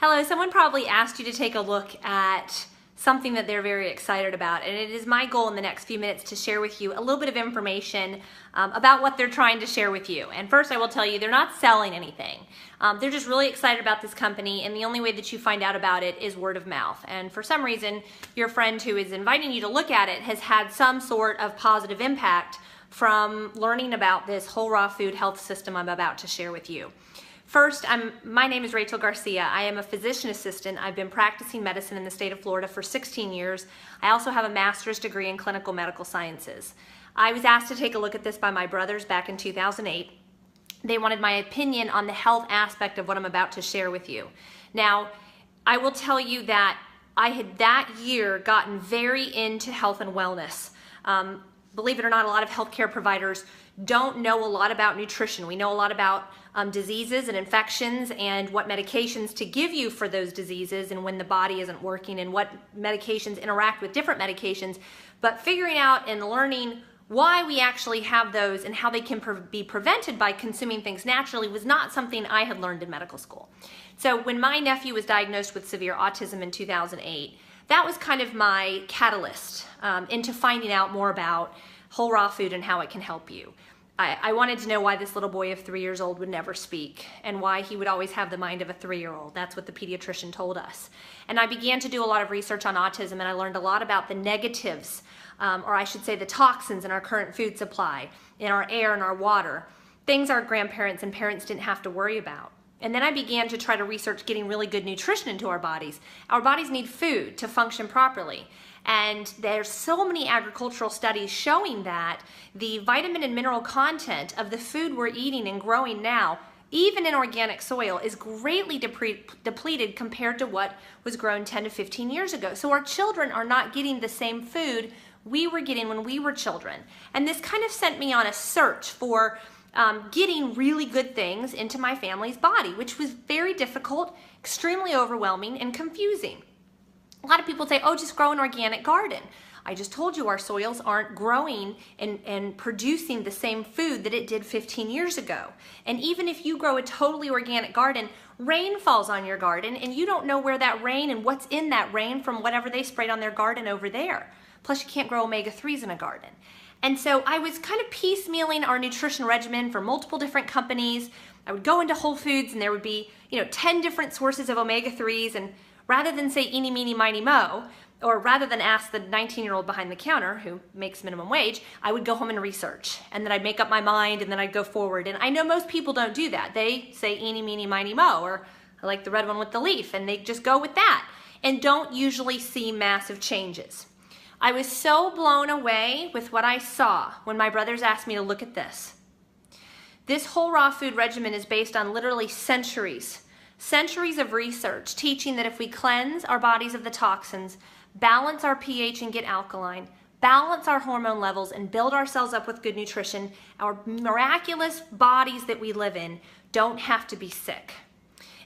Hello, someone probably asked you to take a look at something that they're very excited about, and it is my goal in the next few minutes to share with you a little bit of information about what they're trying to share with you. And first I will tell you, they're not selling anything. They're just really excited about this company, and the only way that you find out about it is word of mouth. And for some reason, your friend who is inviting you to look at it has had some sort of positive impact from learning about this whole raw food health system I'm about to share with you. First, my name is Garcia. I am a physician assistant. I've been practicing medicine in the state of Florida for 16 years. I also have a master's degree in clinical medical sciences. I was asked to take a look at this by my brothers back in 2008. They wanted my opinion on the health aspect of what I'm about to share with you. Now, I will tell you that I had that year gotten very into health and wellness. Believe it or not, a lot of healthcare providers don't know a lot about nutrition. We know a lot about diseases and infections and what medications to give you for those diseases and when the body isn't working and what medications interact with different medications. But figuring out and learning why we actually have those and how they can be prevented by consuming things naturally was not something I had learned in medical school. So when my nephew was diagnosed with severe autism in 2008, that was kind of my catalyst into finding out more about whole raw food and how it can help you. I wanted to know why this little boy of 3 years old would never speak and why he would always have the mind of a 3-year-old. That's what the pediatrician told us. And I began to do a lot of research on autism, and I learned a lot about the negatives, or I should say the toxins in our current food supply, in our air and our water, things our grandparents and parents didn't have to worry about. And then I began to try to research getting really good nutrition into our bodies. Our bodies need food to function properly. And there's so many agricultural studies showing that the vitamin and mineral content of the food we're eating and growing now, even in organic soil, is greatly depleted compared to what was grown 10 to 15 years ago. So our children are not getting the same food we were getting when we were children. And this kind of sent me on a search for getting really good things into my family's body, which was very difficult, extremely overwhelming, and confusing. A lot of people say, oh, just grow an organic garden. I just told you our soils aren't growing and producing the same food that it did 15 years ago. And even if you grow a totally organic garden, rain falls on your garden and you don't know where that rain and what's in that rain from whatever they sprayed on their garden over there. Plus you can't grow omega-3s in a garden. And so I was kind of piecemealing our nutrition regimen for multiple different companies. I would go into Whole Foods and there would be, 10 different sources of omega-3s, and rather than say eeny, meeny, miny, mo, or rather than ask the 19-year-old behind the counter who makes minimum wage, I would go home and research. And then I'd make up my mind and then I'd go forward. And I know most people don't do that. They say eeny, meeny, miny, mo, or I like the red one with the leaf, and they just go with that and don't usually see massive changes. I was so blown away with what I saw when my brothers asked me to look at this. This whole raw food regimen is based on literally centuries of research teaching that if we cleanse our bodies of the toxins, balance our pH and get alkaline, balance our hormone levels, and build ourselves up with good nutrition, our miraculous bodies that we live in don't have to be sick.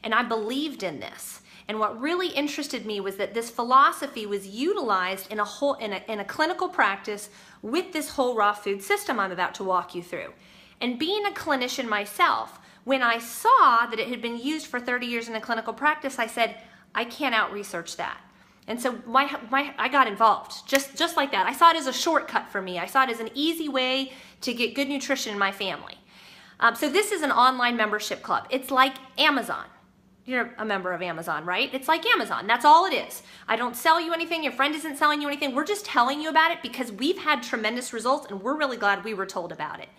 And I believed in this. And what really interested me was that this philosophy was utilized in a clinical practice with this whole raw food system I'm about to walk you through. And being a clinician myself, when I saw that it had been used for 30 years in a clinical practice, I said, I can't out-research that. And so I got involved, just like that. I saw it as a shortcut for me. I saw it as an easy way to get good nutrition in my family. So this is an online membership club. It's like Amazon. You're a member of Amazon, right? It's like Amazon. That's all it is. I don't sell you anything. Your friend isn't selling you anything. We're just telling you about it because we've had tremendous results and we're really glad we were told about it.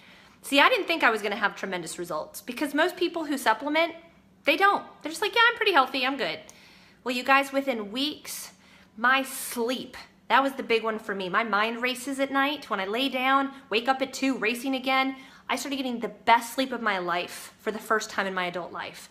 See, I didn't think I was going to have tremendous results because most people who supplement, they don't. They're just like, yeah, I'm pretty healthy. I'm good. Well, you guys, within weeks, my sleep, that was the big one for me. My mind races at night. When I lay down, wake up at 2, racing again, I started getting the best sleep of my life for the first time in my adult life.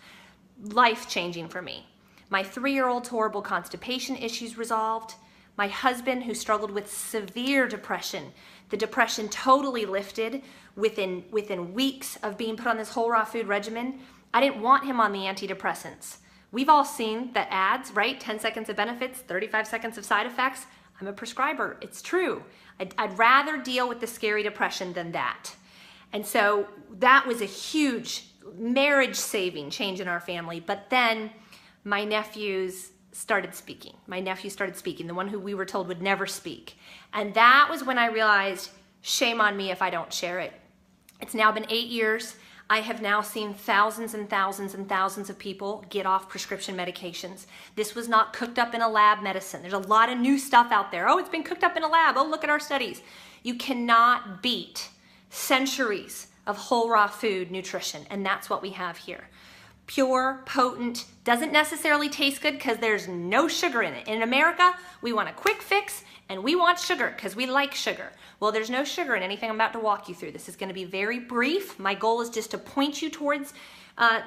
Life-changing for me. My 3-year-old's horrible constipation issues resolved. My husband, who struggled with severe depression, the depression totally lifted within weeks of being put on this whole raw food regimen. I didn't want him on the antidepressants. We've all seen the ads, right? 10 seconds of benefits, 35 seconds of side effects. I'm a prescriber. It's true. I'd rather deal with the scary depression than that. And so that was a huge marriage-saving change in our family. But then my nephews started speaking. My nephew started speaking, the one who we were told would never speak. And that was when I realized, shame on me if I don't share it. It's now been 8 years. I have now seen thousands and thousands and thousands of people get off prescription medications. This was not cooked up in a lab medicine. There's a lot of new stuff out there. Oh, it's been cooked up in a lab. Oh, look at our studies. You cannot beat centuries of whole raw food nutrition, and that's what we have here. Pure, potent, doesn't necessarily taste good because there's no sugar in it. In America, we want a quick fix and we want sugar because we like sugar. Well, there's no sugar in anything I'm about to walk you through. This is going to be very brief. My goal is just to point you towards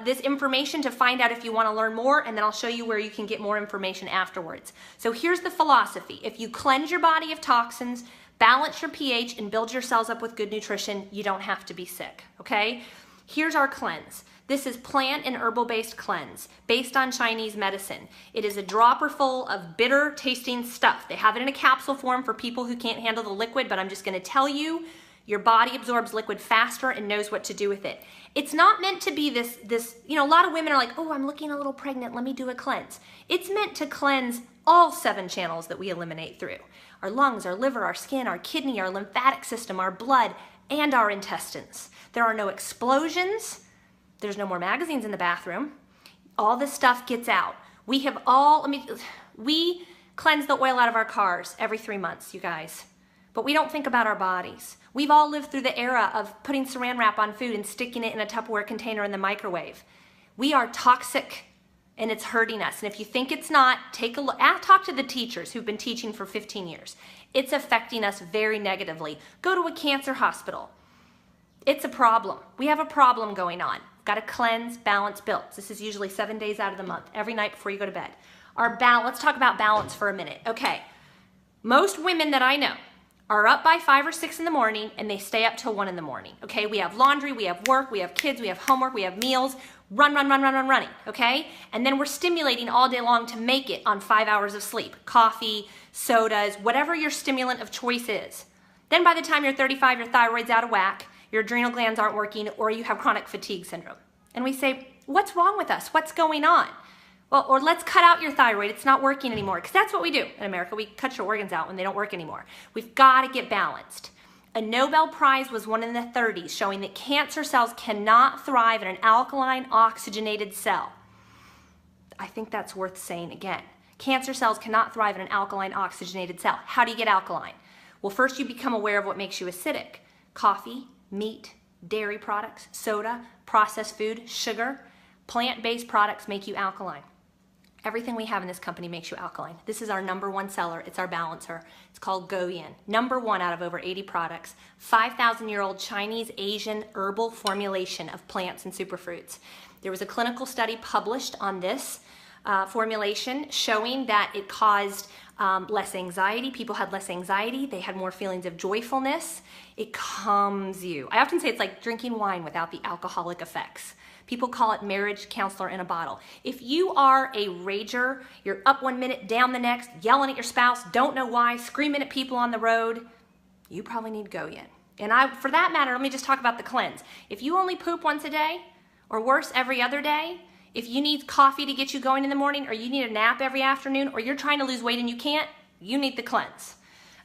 this information to find out if you want to learn more, and then I'll show you where you can get more information afterwards. So here's the philosophy. If you cleanse your body of toxins, balance your pH, and build your cells up with good nutrition, you don't have to be sick, okay? Here's our cleanse. This is plant and herbal-based cleanse based on Chinese medicine. It is a dropper full of bitter tasting stuff. They have it in a capsule form for people who can't handle the liquid, but I'm just gonna tell you, your body absorbs liquid faster and knows what to do with it. It's not meant to be this, you know, a lot of women are like, oh, I'm looking a little pregnant, let me do a cleanse. It's meant to cleanse all 7 channels that we eliminate through. Our lungs, our liver, our skin, our kidney, our lymphatic system, our blood, and our intestines. There are no explosions. There's no more magazines in the bathroom. All this stuff gets out. We cleanse the oil out of our cars every 3 months, you guys. But we don't think about our bodies. We've all lived through the era of putting saran wrap on food and sticking it in a Tupperware container in the microwave. We are toxic and it's hurting us. And if you think it's not, take a look. Talk to the teachers who've been teaching for 15 years. It's affecting us very negatively. Go to a cancer hospital. It's a problem. We have a problem going on. Got to cleanse, balance, build. This is usually 7 days out of the month, every night before you go to bed. Let's talk about balance for a minute. Okay, most women that I know are up by 5 or 6 in the morning and they stay up till 1 in the morning. Okay, we have laundry, we have work, we have kids, we have homework, we have meals, running, okay? And then we're stimulating all day long to make it on 5 hours of sleep. Coffee, sodas, whatever your stimulant of choice is. Then by the time you're 35, your thyroid's out of whack, your adrenal glands aren't working, or you have chronic fatigue syndrome. And we say, what's wrong with us? What's going on? Well, or let's cut out your thyroid. It's not working anymore. Because that's what we do in America. We cut your organs out when they don't work anymore. We've got to get balanced. A Nobel Prize was won in the 30s showing that cancer cells cannot thrive in an alkaline, oxygenated cell. I think that's worth saying again. Cancer cells cannot thrive in an alkaline, oxygenated cell. How do you get alkaline? Well, first you become aware of what makes you acidic. Coffee, meat, dairy products, soda, processed food, sugar. Plant-based products make you alkaline. Everything we have in this company makes you alkaline. This is our #1 seller. It's our balancer. It's called Goyin. #1 out of over 80 products. 5,000-year-old Chinese Asian herbal formulation of plants and superfruits. There was a clinical study published on this formulation showing that it caused less anxiety. People had less anxiety. They had more feelings of joyfulness. It calms you. I often say it's like drinking wine without the alcoholic effects. People call it marriage counselor in a bottle. If you are a rager, you're up 1 minute, down the next, yelling at your spouse, don't know why, screaming at people on the road, you probably need Goyin. And for that matter, let me just talk about the cleanse. If you only poop once a day, or worse, every other day, if you need coffee to get you going in the morning, or you need a nap every afternoon, or you're trying to lose weight and you can't, you need the cleanse.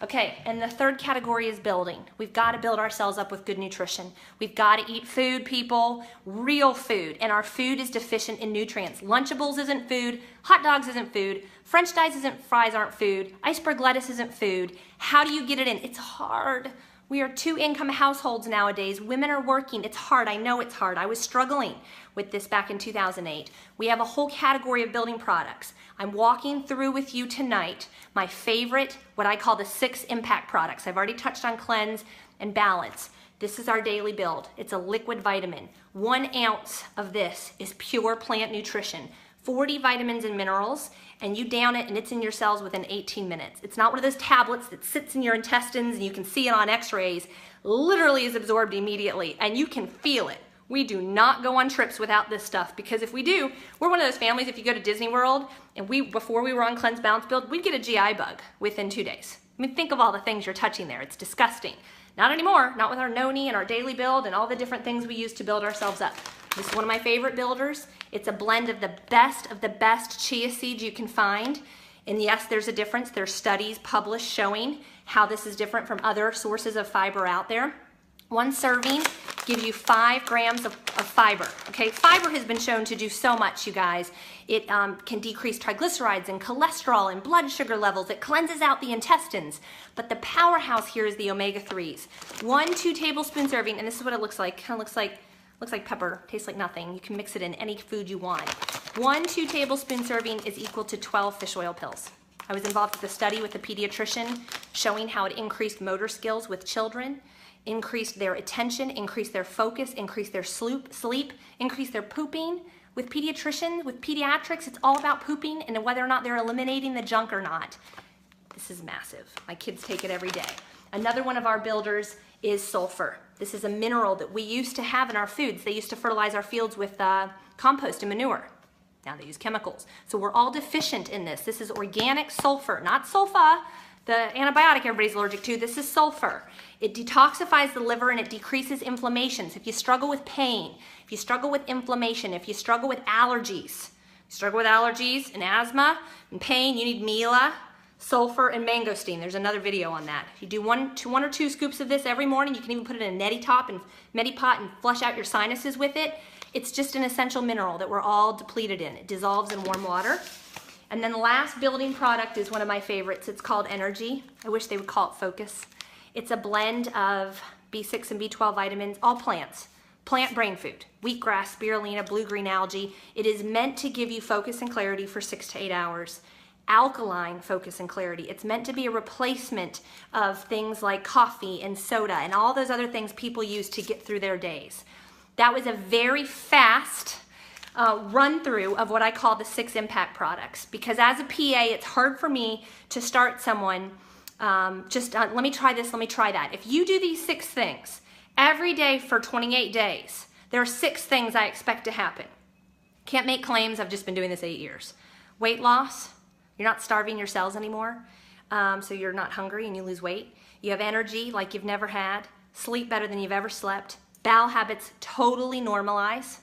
Okay, and the third category is building. We've got to build ourselves up with good nutrition. We've got to eat food, people, real food, and our food is deficient in nutrients. Lunchables isn't food, hot dogs isn't food, French fries aren't food, iceberg lettuce isn't food. How do you get it in? It's hard. We are 2-income households nowadays. Women are working. It's hard. I know it's hard. I was struggling with this back in 2008. We have a whole category of building products. I'm walking through with you tonight my favorite, what I call the 6 impact products. I've already touched on cleanse and balance. This is our daily build. It's a liquid vitamin. 1 ounce of this is pure plant nutrition. 40 vitamins and minerals, and you down it and it's in your cells within 18 minutes. It's not one of those tablets that sits in your intestines and you can see it on x-rays. Literally is absorbed immediately and you can feel it. We do not go on trips without this stuff, because if we do, we're one of those families, if you go to Disney World, and before we were on Cleanse Balance Build, we'd get a GI bug within 2 days. I mean, think of all the things you're touching there. It's disgusting. Not anymore, not with our Noni and our daily build and all the different things we use to build ourselves up. This is one of my favorite builders. It's a blend of the best chia seeds you can find. And yes, there's a difference. There's studies published showing how this is different from other sources of fiber out there. One serving gives you 5 grams of fiber. Okay, fiber has been shown to do so much, you guys. It can decrease triglycerides and cholesterol and blood sugar levels. It cleanses out the intestines. But the powerhouse here is the omega-3s. 1-2 tablespoon serving, and this is what it looks like. Kind of looks like pepper. Tastes like nothing. You can mix it in any food you want. 1-2 tablespoon serving is equal to 12 fish oil pills. I was involved with a study with a pediatrician showing how it increased motor skills with children, increased their attention, increased their focus, increased their sleep, increased their pooping. With pediatricians, with pediatrics, it's all about pooping and whether or not they're eliminating the junk or not. This is massive. My kids take it every day. Another one of our builders is sulfur. This is a mineral that we used to have in our foods. They used to fertilize our fields with compost and manure. Now they use chemicals. So we're all deficient in this. This is organic sulfur, not sulfa, the antibiotic everybody's allergic to. This is sulfur. It detoxifies the liver and it decreases inflammation. So if you struggle with pain, if you struggle with inflammation, if you struggle with allergies, and asthma and pain, you need Mila, sulfur, and mangosteen. There's another video on that. If you do one or two scoops of this every morning, you can even put it in a neti pot and flush out your sinuses with it. It's just an essential mineral that we're all depleted in. It dissolves in warm water. And then the last building product is one of my favorites. It's called Energy. I wish they would call it Focus. It's a blend of B6 and B12 vitamins, all plants. Plant brain food, wheatgrass, spirulina, blue-green algae. It is meant to give you focus and clarity for 6 to 8 hours. Alkaline focus and clarity. It's meant to be a replacement of things like coffee and soda and all those other things people use to get through their days. That was a very fast run through of what I call the 6 impact products, because as a PA, it's hard for me to start someone let me try this, let me try that. If you do these 6 things every day for 28 days, there are 6 things I expect to happen. Can't make claims, I've just been doing this 8 years. Weight loss, you're not starving your cells anymore, so you're not hungry and you lose weight. You have energy like you've never had, sleep better than you've ever slept, bowel habits totally normalize.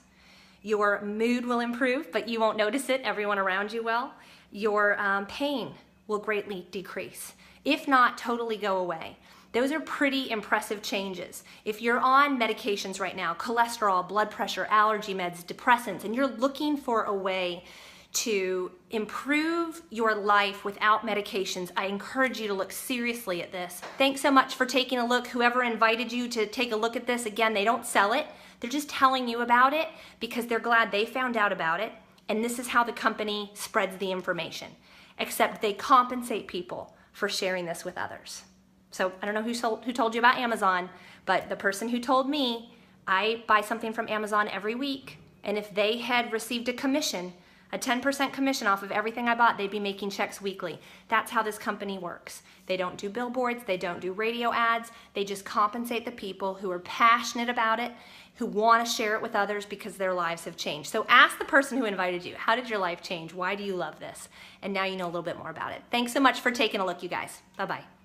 Your mood will improve, but you won't notice it. Everyone around you will. Your pain will greatly decrease, if not totally go away. Those are pretty impressive changes. If you're on medications right now, cholesterol, blood pressure, allergy meds, depressants, and you're looking for a way to improve your life without medications, I encourage you to look seriously at this. Thanks so much for taking a look. Whoever invited you to take a look at this, again, they don't sell it. They're just telling you about it because they're glad they found out about it. And this is how the company spreads the information, except they compensate people for sharing this with others. So I don't know who told you about Amazon, but the person who told me, I buy something from Amazon every week, and if they had received a commission, a 10% commission off of everything I bought, they'd be making checks weekly. That's how this company works. They don't do billboards, they don't do radio ads, they just compensate the people who are passionate about it, who want to share it with others because their lives have changed. So ask the person who invited you, how did your life change? Why do you love this? And now you know a little bit more about it. Thanks so much for taking a look, you guys. Bye-bye.